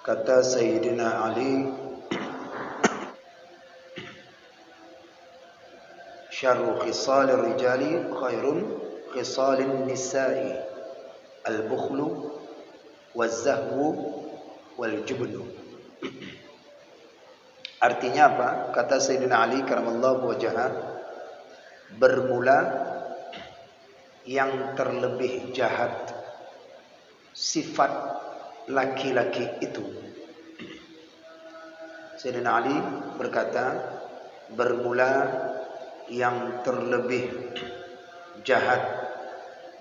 Kata Sayyidina Ali, syarru khisalir rijali khairun khisalin nisa'i, al-bukhlu waz-zahwu wal-jubnu. Artinya apa? Kata Sayyidina Ali karamallahu wajhah, bermula yang terlebih jahat sifat laki-laki itu. Sayyidina Ali berkata, bermula yang terlebih jahat,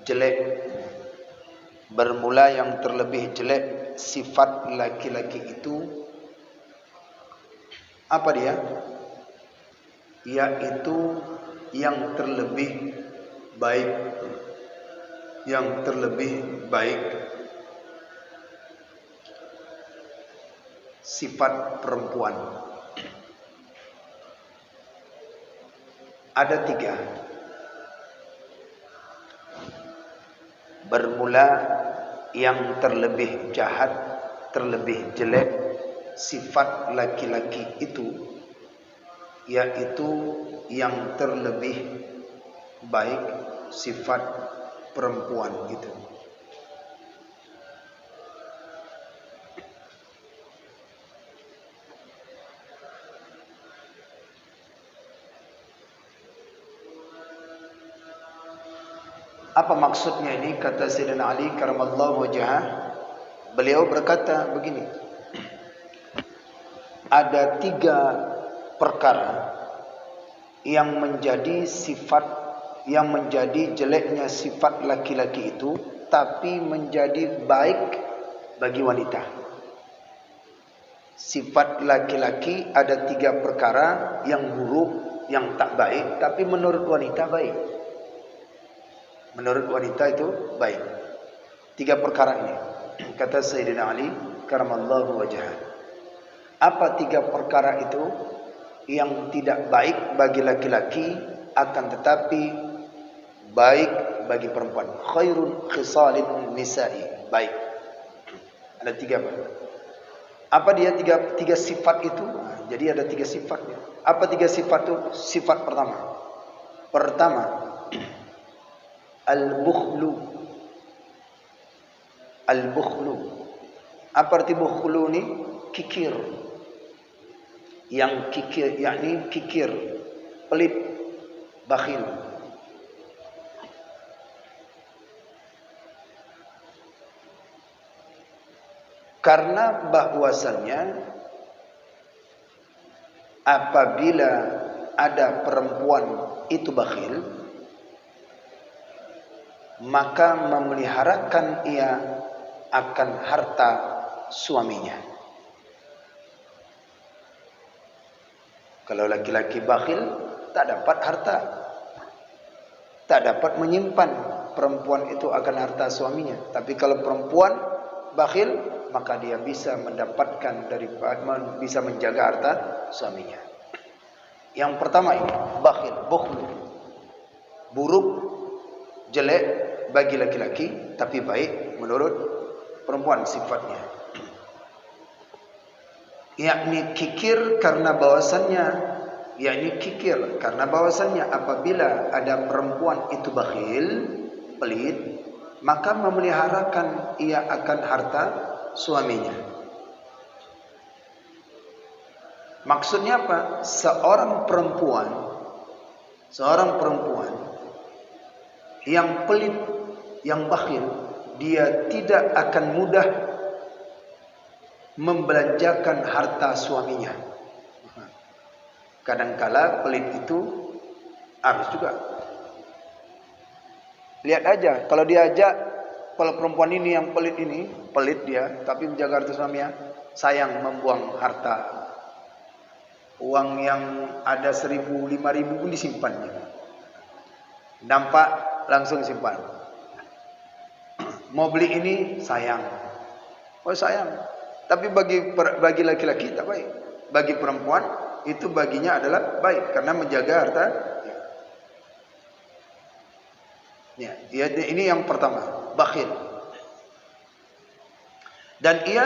jelek, bermula yang terlebih jelek sifat laki-laki itu. Apa dia? Yaitu yang terlebih baik, yang terlebih baik sifat perempuan. Ada 3. Bermula yang terlebih jahat, terlebih jelek sifat laki-laki itu, yaitu yang terlebih baik sifat perempuan itu. Apa maksudnya ini? Kata Sayyidina Ali karamallahu wajhah, beliau berkata begini, ada 3 perkara yang menjadi sifat, yang menjadi jeleknya sifat laki-laki itu, tapi menjadi baik bagi wanita. Sifat laki-laki ada 3 perkara yang buruk, yang tak baik, tapi menurut wanita baik. Menurut wanita itu baik. 3 perkara ini, kata Sayyidina Ali karamallahu wajhah. Apa 3 perkara itu? Yang tidak baik bagi laki-laki, akan tetapi baik bagi perempuan. Khairun khisalin nisa'i, baik. Ada 3 apa? Apa dia 3 sifat itu? Jadi ada 3 sifatnya. Apa 3 sifat itu? Sifat pertama al-bukhlu. Al-bukhlu. Apa arti bukhlu ini? Kikir. Yang kikir, yakni kikir, pelit, bakhil. Karena bahwasannya apabila ada perempuan itu bakhil, maka memeliharakan ia akan harta suaminya. Kalau laki-laki bakhil, tak dapat harta, tak dapat menyimpan perempuan itu akan harta suaminya. Tapi kalau perempuan bakhil, maka dia bisa mendapatkan bisa menjaga harta suaminya. Yang pertama ini bakhil, bukhlu, buruk, jelek bagi laki-laki, tapi baik menurut perempuan sifatnya. Yakni kikir karena bahwasannya apabila ada perempuan itu bakhil, pelit, maka memeliharakan ia akan harta suaminya. Maksudnya apa? Seorang perempuan yang pelit, yang bakhil, dia tidak akan mudah membelanjakan harta suaminya. Kadangkala pelit itu harus juga. Lihat aja, kalau perempuan ini yang pelit dia, tapi menjaga harta suaminya, sayang membuang harta. Uang yang ada 1.000, 5.000 pun disimpannya. Nampak langsung simpan. Mau beli ini sayang. Oh sayang. Tapi bagi laki-laki tak baik. Bagi perempuan itu baginya adalah baik karena menjaga harta. Ya, ini yang pertama, bakhil. Dan ia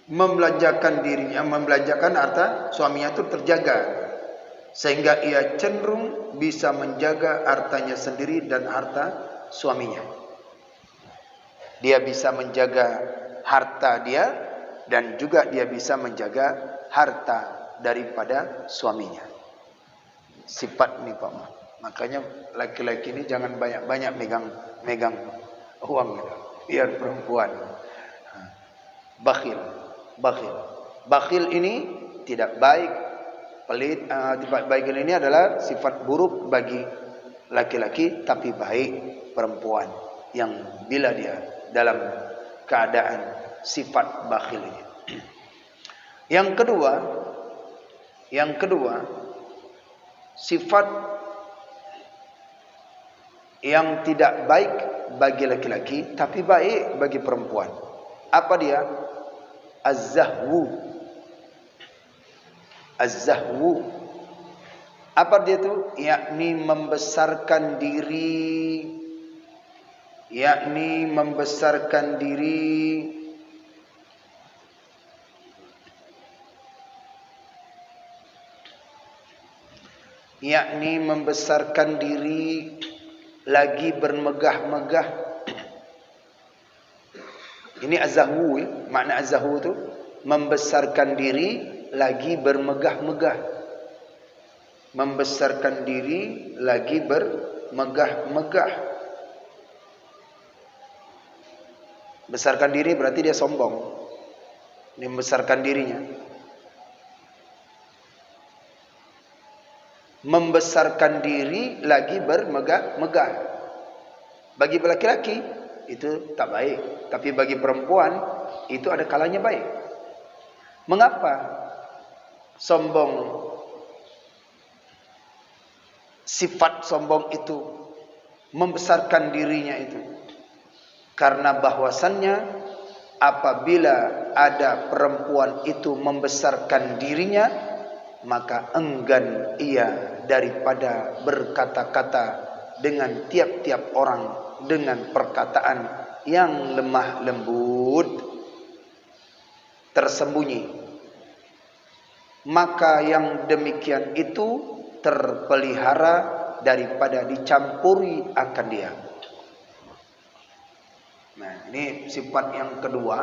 membelanjakan dirinya, membelanjakan harta suaminya itu terjaga, sehingga ia cenderung bisa menjaga hartanya sendiri dan harta suaminya. Dia bisa menjaga harta dia dan juga dia bisa menjaga harta daripada suaminya. Sifat ini Pak. Makanya laki-laki ini jangan banyak-banyak megang uang gitu. Biar perempuan bakhil. Bakhil ini tidak baik, pelit. Bakhil ini adalah sifat buruk bagi laki-laki, tapi baik perempuan yang bila dia dalam keadaan sifat bakhil ini. Yang kedua, sifat yang tidak baik bagi laki-laki tapi baik bagi perempuan. Apa dia? Az-zahwu. Apa dia itu? Yakni membesarkan diri. Yakni membesarkan diri, lagi bermegah-megah. Ini az-zahwu. Makna az-zahwu itu membesarkan diri lagi bermegah-megah. Membesarkan diri lagi bermegah-megah. Besarkan diri berarti dia sombong. Dia membesarkan dirinya. Membesarkan diri lagi bermegah-megah. Bagi laki-laki itu tak baik, tapi bagi perempuan itu ada kalanya baik. Mengapa sombong? Sifat sombong itu membesarkan dirinya itu karena bahwasannya apabila ada perempuan itu membesarkan dirinya, maka enggan ia daripada berkata-kata dengan tiap-tiap orang dengan perkataan yang lemah lembut, tersembunyi. Maka yang demikian itu terpelihara daripada dicampuri akan dia. Nah, ini sifat yang kedua,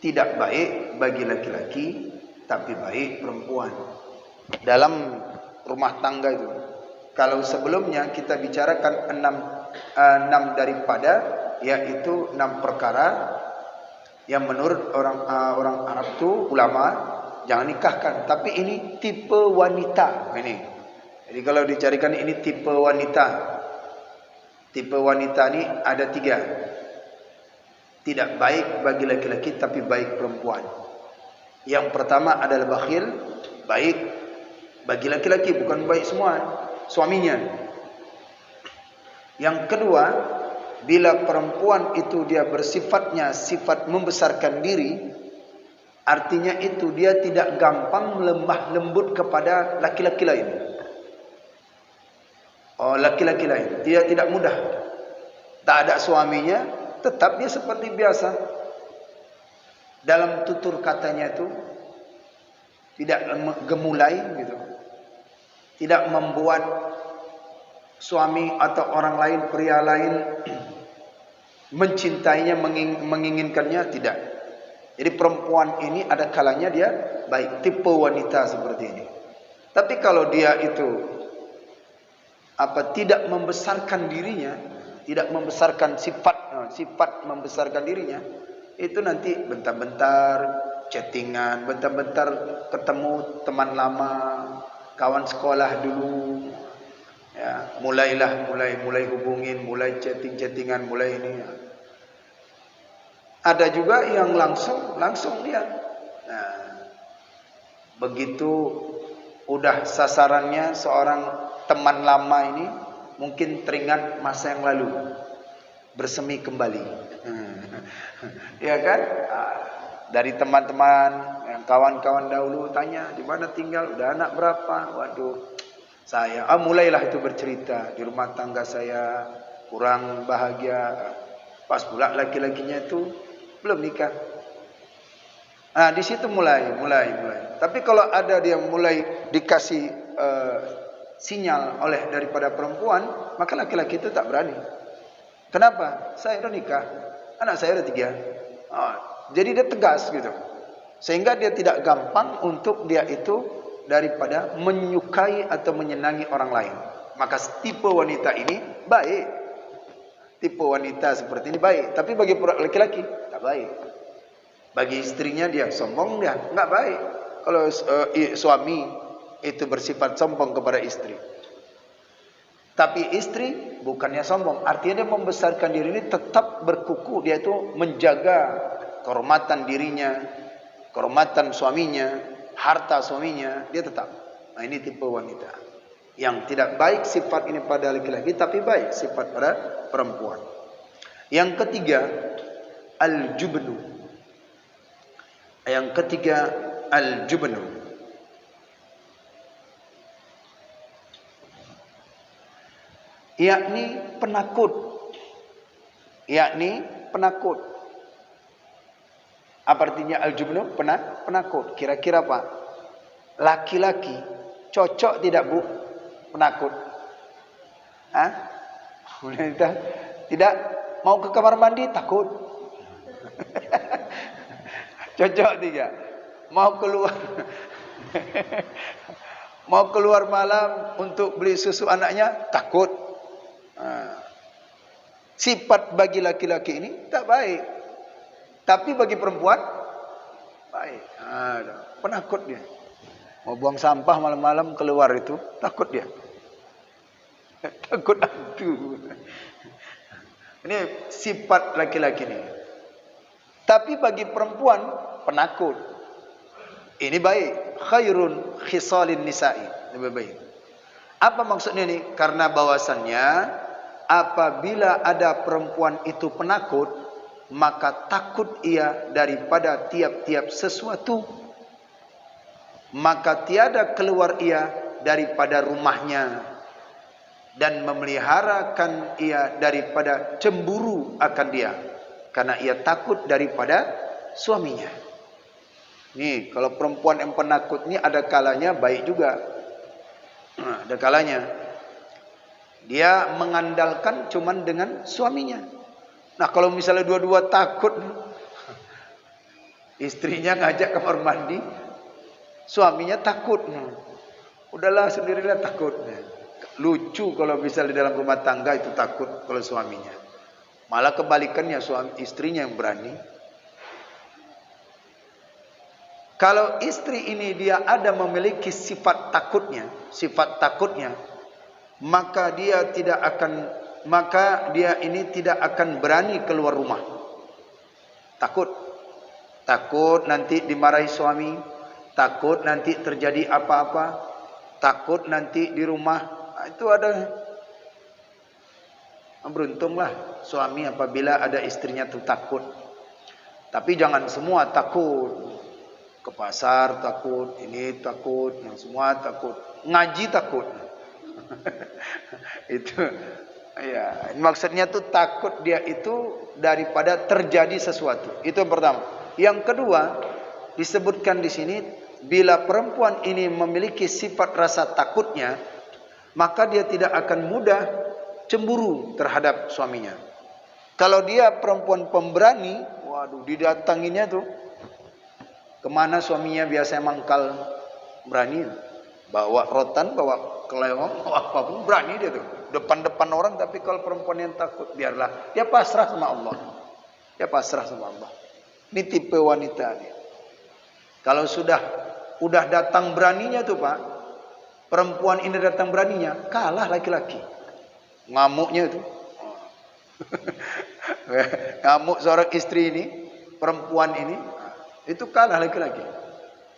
tidak baik bagi laki-laki tapi baik perempuan dalam rumah tangga itu. Kalau sebelumnya kita bicarakan enam daripada, yaitu 6 perkara yang menurut orang Arab itu ulama jangan nikahkan. Tapi ini tipe wanita ini. Jadi kalau dicarikan ini tipe wanita. Tipe wanita ini ada 3. Tidak baik bagi laki-laki tapi baik perempuan. Yang pertama adalah bakhil, baik bagi laki-laki, bukan baik semua suaminya. Yang kedua, bila perempuan itu dia bersifatnya sifat membesarkan diri, artinya itu dia tidak gampang lemah lembut kepada laki-laki lain. Laki-laki lain dia tidak mudah. Tak ada suaminya, tetap dia seperti biasa. Dalam tutur katanya itu tidak gemulai gitu. Tidak membuat suami atau orang lain, pria lain mencintainya, menginginkannya, tidak. Jadi perempuan ini ada kalanya dia baik, tipe wanita seperti ini. Tapi kalau dia itu tidak membesarkan dirinya, tidak membesarkan sifat membesarkan dirinya, itu nanti bentar-bentar chattingan, bentar-bentar ketemu teman lama, kawan sekolah dulu, ya, mulai hubungin, mulai chattingan, mulai ini. Ya. Ada juga yang langsung dia. Nah, begitu udah sasarannya seorang teman lama ini, mungkin teringat masa yang lalu, bersemi kembali. Ya kan? Dari teman-teman, yang kawan-kawan dahulu tanya, di mana tinggal, udah anak berapa? Waduh, saya mulailah itu bercerita, di rumah tangga saya kurang bahagia. Pas pula laki-lakinya itu belum nikah. Nah, di situ mulai. Tapi kalau ada dia mulai dikasih sinyal oleh daripada perempuan, maka laki-laki itu tak berani. Kenapa? Saya udah nikah, anak saya udah 3. Jadi dia tegas gitu. Sehingga dia tidak gampang untuk dia itu daripada menyukai atau menyenangi orang lain. Maka tipe wanita ini baik. Tipe wanita seperti ini baik. Tapi bagi laki-laki tak baik. Bagi istrinya dia sombong, dia enggak baik. Kalau suami itu bersifat sombong kepada istri. Tapi istri bukannya sombong, artinya dia membesarkan diri ini tetap berkuku, dia itu menjaga kehormatan dirinya, kehormatan suaminya, harta suaminya, dia tetap. Nah, ini tipe wanita yang tidak baik sifat ini pada laki-laki, tapi baik sifat pada perempuan. Yang ketiga, al-jubnu. Yang ketiga, al-jubnu. Yakni penakut. Apa artinya al-jubnu? Penakut. Kira-kira apa? Laki-laki cocok tidak, Bu? Penakut. Tidak mau ke kamar mandi takut. Cocok tidak? Mau keluar malam untuk beli susu anaknya takut. Sifat bagi laki-laki ini tak baik, tapi bagi perempuan baik. Penakut dia. Mau buang sampah malam-malam keluar itu takut dia. Takut hantu. Ini sifat laki-laki ini. Tapi bagi perempuan penakut. Ini baik. Khairun khisalin nisa'i. Lebih baik. Apa maksudnya ini? Karena bahwasannya apabila ada perempuan itu penakut, maka takut ia daripada tiap-tiap sesuatu. Maka tiada keluar ia daripada rumahnya, dan memeliharakan ia daripada cemburu akan dia, karena ia takut daripada suaminya. Nih, kalau perempuan yang penakut ini ada kalanya baik juga. Ada kalanya dia mengandalkan cuman dengan suaminya. Nah, kalau misalnya dua-dua takut, istrinya ngajak kamar mandi, suaminya takut. Udahlah, sendirilah takut. Lucu kalau misalnya dalam rumah tangga itu takut kalau suaminya. Malah kebalikannya, istrinya yang berani. Kalau istri ini dia ada memiliki sifat takutnya, maka dia ini tidak akan berani keluar rumah. Takut nanti dimarahi suami, takut nanti terjadi apa-apa, takut nanti di rumah. Itu ada. Beruntunglah suami apabila ada istrinya tuh takut. Tapi jangan semua takut. Ke pasar takut, ini takut, yang semua takut. Ngaji takut. Itu ya, maksudnya tuh takut dia itu daripada terjadi sesuatu. Itu yang pertama. Yang kedua, disebutkan di sini bila perempuan ini memiliki sifat rasa takutnya, maka dia tidak akan mudah cemburu terhadap suaminya. Kalau dia perempuan pemberani, waduh, didatanginya tuh kemana suaminya biasanya mangkal, berani. Bawa rotan, bawa kelewong, bawa apapun, berani dia tuh. Depan-depan orang, tapi kalau perempuan yang takut, biarlah. Dia pasrah sama Allah. Ini tipe wanita nih. Kalau udah datang beraninya tuh Pak, perempuan ini datang beraninya, kalah laki-laki. Ngamuknya itu. Ngamuk seorang istri ini, perempuan ini, itu kalah laki-laki.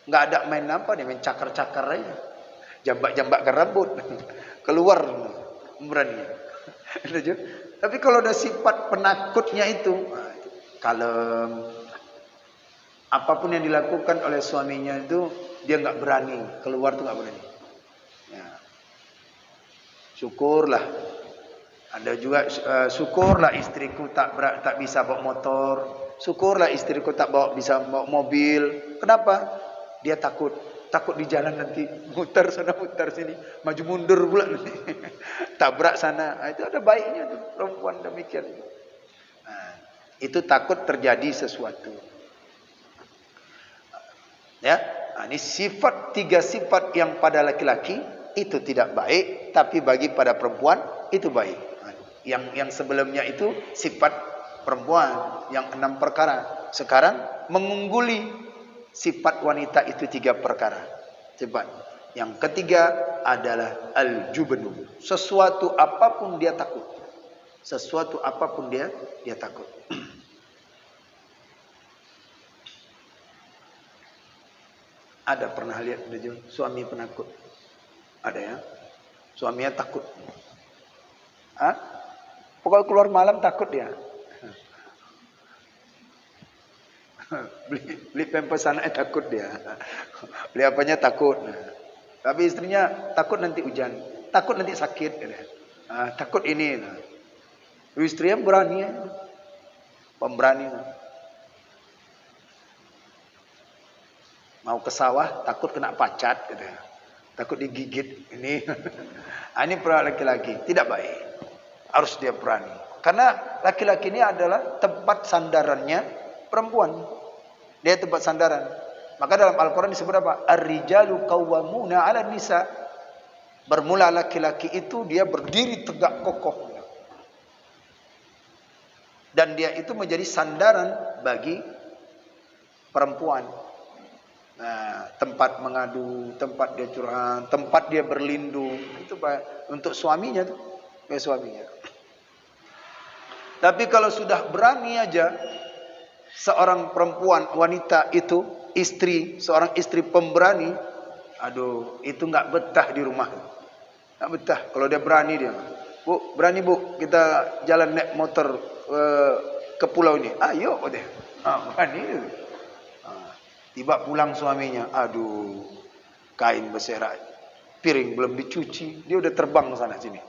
Nggak ada main apa nih, main cakar-cakar aja. Jambak-jambakkan rambut. Keluar berani. Tapi kalau ada sifat penakutnya itu, kalem. Apapun yang dilakukan oleh suaminya itu dia nggak berani, keluar tuh nggak berani. Ya. Syukurlah. Ada juga syukurlah istriku tak bisa bawa motor. Syukurlah istriku tak bisa bawa mobil. Kenapa? Dia takut di jalan nanti muter sana muter sini, maju mundur pula nanti. Tabrak sana. Nah, itu ada baiknya tuh perempuan demikian. Nah, itu takut terjadi sesuatu. Ya, nah, ini tiga sifat yang pada laki-laki itu tidak baik, tapi bagi pada perempuan itu baik. Nah, yang sebelumnya itu sifat perempuan yang 6 perkara. Sekarang mengungguli sifat wanita itu 3 perkara. Sifat yang ketiga adalah al-jubnu. Sesuatu apapun dia takut. Sesuatu apapun dia takut. Ada pernah lihat suami penakut? Ada ya? Suaminya takut. Hah? Pokoknya keluar malam takut dia. beli pampers anaknya takut dia. Beli apanya takut. Tapi istrinya takut nanti hujan, takut nanti sakit. Takut ini. Istrinya berani, pemberani. Mau ke sawah takut kena pacat, takut digigit. Ini peran laki-laki tidak baik. Harus dia berani. Karena laki-laki ini adalah tempat sandarannya perempuan. Dia tempat sandaran. Maka dalam Al-Quran disebut apa? Ar-rijalu qawwamuna 'ala nisa. Bermula laki-laki itu dia berdiri tegak kokoh. Dan dia itu menjadi sandaran bagi perempuan. Nah, tempat mengadu, tempat dia curhat, tempat dia berlindung. Itu untuk suaminya tuh. Suaminya. Tapi kalau sudah berani aja seorang perempuan, wanita itu, seorang istri pemberani, aduh, itu nggak betah di rumah. Nggak betah. Kalau dia berani dia, Bu, berani Bu, kita jalan naik motor ke pulau ini. Ayo deh. Berani. Tiba pulang suaminya, aduh, kain berserak, piring belum dicuci, dia udah terbang sana sini.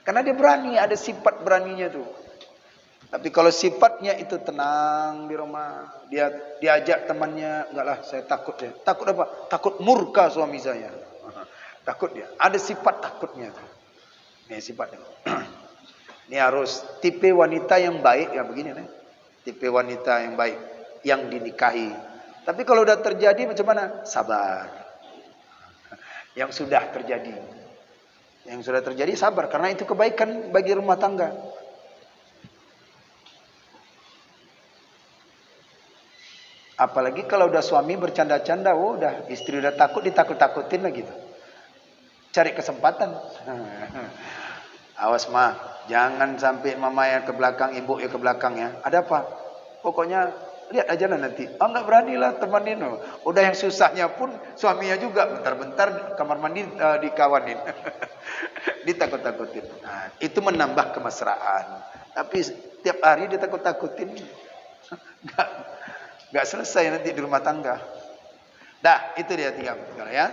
Karena dia berani, ada sifat beraninya tuh. Tapi kalau sifatnya itu tenang di rumah, dia diajak temannya, enggak lah, saya takut ya. Takut apa? Takut murka suami saya. Takut dia. Ada sifat takutnya. Ini sifatnya. Ini harus tipe wanita yang baik ya begini nih. Tipe wanita yang baik yang dinikahi. Tapi kalau udah terjadi macam mana? Sabar. Yang sudah terjadi. Yang sudah terjadi sabar karena itu kebaikan bagi rumah tangga. Apalagi kalau udah suami bercanda-canda, udah istri udah takut, ditakut-takutin lagi tuh. Cari kesempatan. Awas mah, jangan sampai mama yang ke belakang, ibu yang ke belakang ya. Ada apa? Pokoknya lihat aja lah nanti. Enggak beranilah temanin. Udah yang susahnya pun suaminya juga bentar-bentar kamar mandi dikawanin. Ditakut-takutin. Nah, itu menambah kemesraan. Tapi tiap hari ditakut-takutin. Enggak selesai nanti di rumah tangga. Dah, itu dia 3 perkara ya.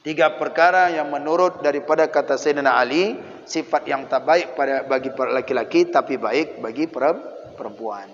3 perkara yang menurut daripada kata Sayyidina Ali, sifat yang tak baik bagi laki-laki tapi baik bagi perempuan.